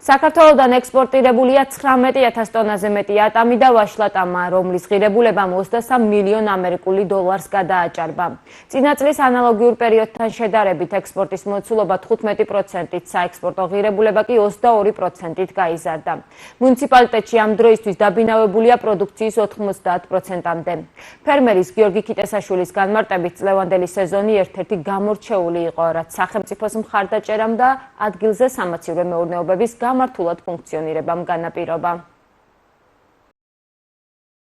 საქართველოდან ექსპორტირებულია 19,000 ტონაზე მეტი ატამი და ვაშლატამა, რომლის ღირებულებამ 23 მილიონ ამერიკული დოლარს გადააჭარბა. წინა წლის ანალოგიურ პერიოდთან შედარებით ექსპორტის მოცულობა 15%-ით, საექსპორტო ღირებულება კი 22%-ით გაიზარდა. მუნიციპალიტეტში ამ დროისთვის დაბინავებულია პროდუქციის 90%-მდე. ფერმერის გიორგი ქიტესაშვილის განმარტებით წლევანდელი სეზონი ერთ-ერთი გამორჩეული იყო, რაც სახელმწიფოს მხარდაჭერამ და ადგილზე სამაცივრო მეურნეობების გამართულად ფუნქციონირებამ განაპირობა.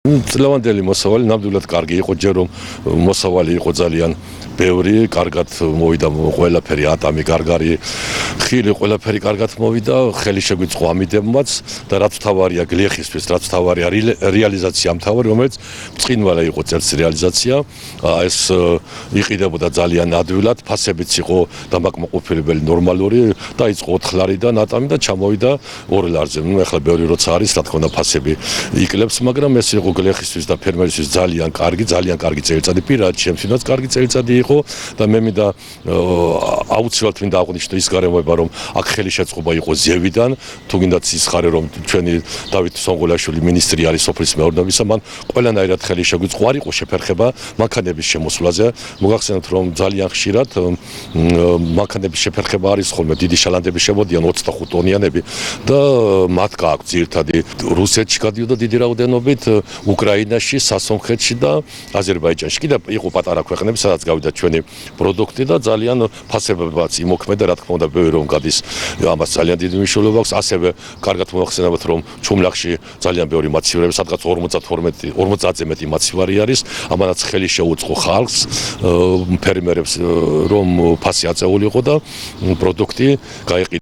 წლევანდელი მოსავალი ნამდვილად კარგი იყო, ჯერ რომ მოსავალი იყო ძალიან ბევრი, კარგად მოვიდა ყველაფერი, ატამი კარგარი, ხილი ყველაფერი კარგად მოვიდა, ხელი შეგვიწყო ამიდებმაც და რაც თავარია გლეხისთვის, რაც თავარია რეალიზაცია მთავარი, რომელიც ბრწყინვალე იყო წერტის რეალიზაცია, ეს იყიდებოდა ძალიან ადვილად, ფასებიც იყო დამაკმაყოფილებელი ნორმალური, დაიწყო 4 ლარიდან ატამი და ჩამოვიდა 2 ლარზე. ნუ ახლა ბევრი როცა არის, რა თქმა უნდა ფასები იკლებს, მაგრამ ეს იყო გლეხისთვის და ფერმერისთვის ძალიან კარგი წელიწადი, პირად შემთხვევით კარგი წელიწადი იყო და მე მინდა აუცილებლად მინდა აღვნიშნო ის გარემოება, რომ აქ ხელი შეწყობა იყო ზევიდან, თუ გინდათ სიხარე რომ ჩვენი დავით სონღოლაშვილი მინისტრი არის სოფლის მეურნეობისა, მან ყველანაირად ხელი შეგვიწყო, არ იყო შეფერხება მანქანების შემოსვლაზე. მოგახსენოთ რომ ძალიან ხშირად მანქანების შეფერხება არის ხოლმე, დიდი შალანდები შემოდიან 25 ტონიანები და მათ გააქვთ ძირითადი რუსეთში გადიოდა დიდი რაოდენობით, უკრაინაში, სასონხეთში და აზერბაიჯანში. კიდე იყო პატარა ქვეყნები, სადაც გავიდა ჩვენი პროდუქტი და ძალიან ფასებებაც იმოქმედა, რა თქმა უნდა, ბევრი რომ გადის, ამას ძალიან დიდი მნიშვნელობა აქვს. ასევე კარგად მოახსენებთ, რომ ჩუმლახში ძალიან ბევრი მაცივარია, სადღაც 50-ზე მეტი მაცივარი არის, ამანაც ხელი შეუწყო ხალხს, ფერმერებს, რომ ფასი აწეულიყო და პროდუქტი გაიყიდა.